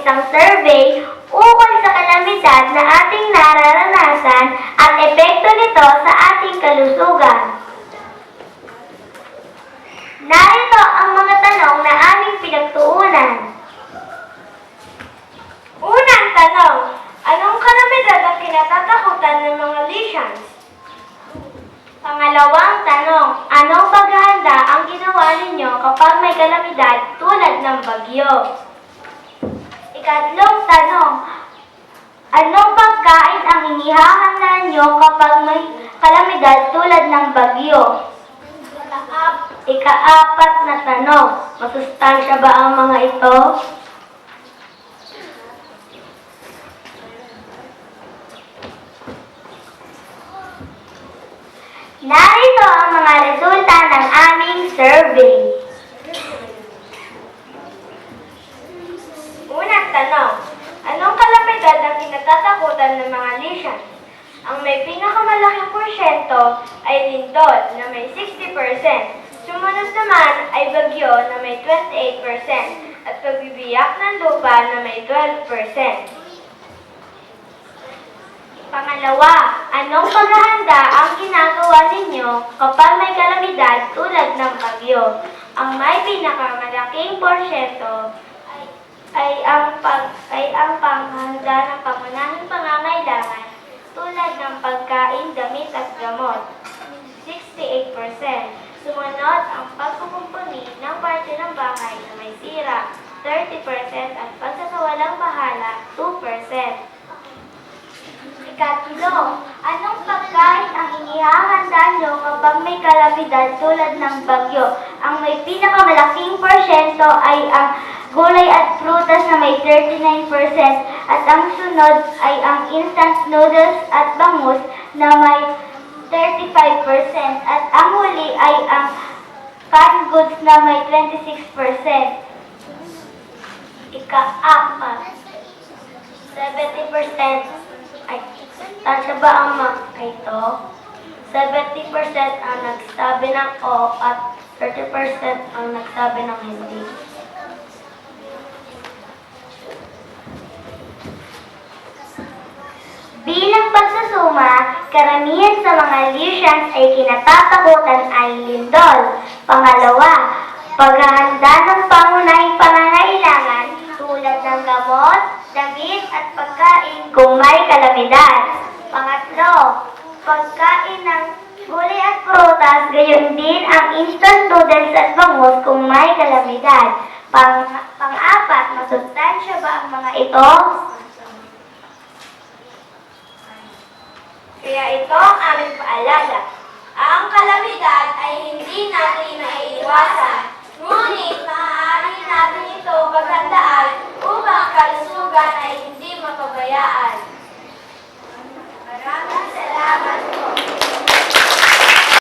isang survey ukol sa kalamidad na ating nararanasan at epekto nito sa ating kalusugan. Narito ang mga tanong na aming pinagtuunan. Unang tanong, anong kalamidad ang kinatatakutan ng mga lesions? Pangalawang tanong, anong paghahanda ang ginawa ninyo kapag may kalamidad tulad ng bagyo? Ikatlong tanong, anong pagkain ang inihahanda nyo kapag may kalamidad tulad ng bagyo? Ikaapat na tanong, masustansya ba ang mga ito? Narito ang mga resulta ng aming survey. Unang tanong, anong kalamidad ang kinatatakutan ng mga lesions? Ang may pinakamalaking porsyento ay lindol na may 60%. Sumunod naman ay bagyo na may 28% at pagbibiyak ng lupa na may 12%. Pangalawa, anong paghahanda ang ginagawa ninyo kapag may kalamidad tulad ng bagyo? Ang may pinakamalaking porsyento ay ang panghanda ng pangunahing pangangailangan tulad ng pagkain, damit at gamot, 68%. Sumunod ang pagkukumpuni ng parte ng bahay na may sira, 30% at pagsasawalang bahala, 2%. Ikatlo, anong pagkain ang inihahanda nyo kapag may kalamidad tulad ng bagyo? Ang may pinakamalaking porsyento ay ang gulay at prutas na may 39% at ang sunod ay ang instant noodles at bangus na may 35% at ang huli ay ang canned goods na may 26%. Ika-apat, 70% ay tasya ba ang ito? 70% ang nagsabi ng o at 30% ang nagsabi ng hindi. Bilang pagsusuma, karamihan sa mga lesions ay kinatatakutan ay lindol. Pangalawa, paghahanda ng pangunahing pangangailangan tulad ng gamot, damit at pagkain kung may kalamidad. Pangatlo, pagkain ng gulay at prutas, gayon din ang instant noodles at bangus kung may kalamidad. Pang-apat, masustansya ba ang mga ito? Kaya ito ang aming paalala. Ang kalamidad ay hindi natin maiiwasan.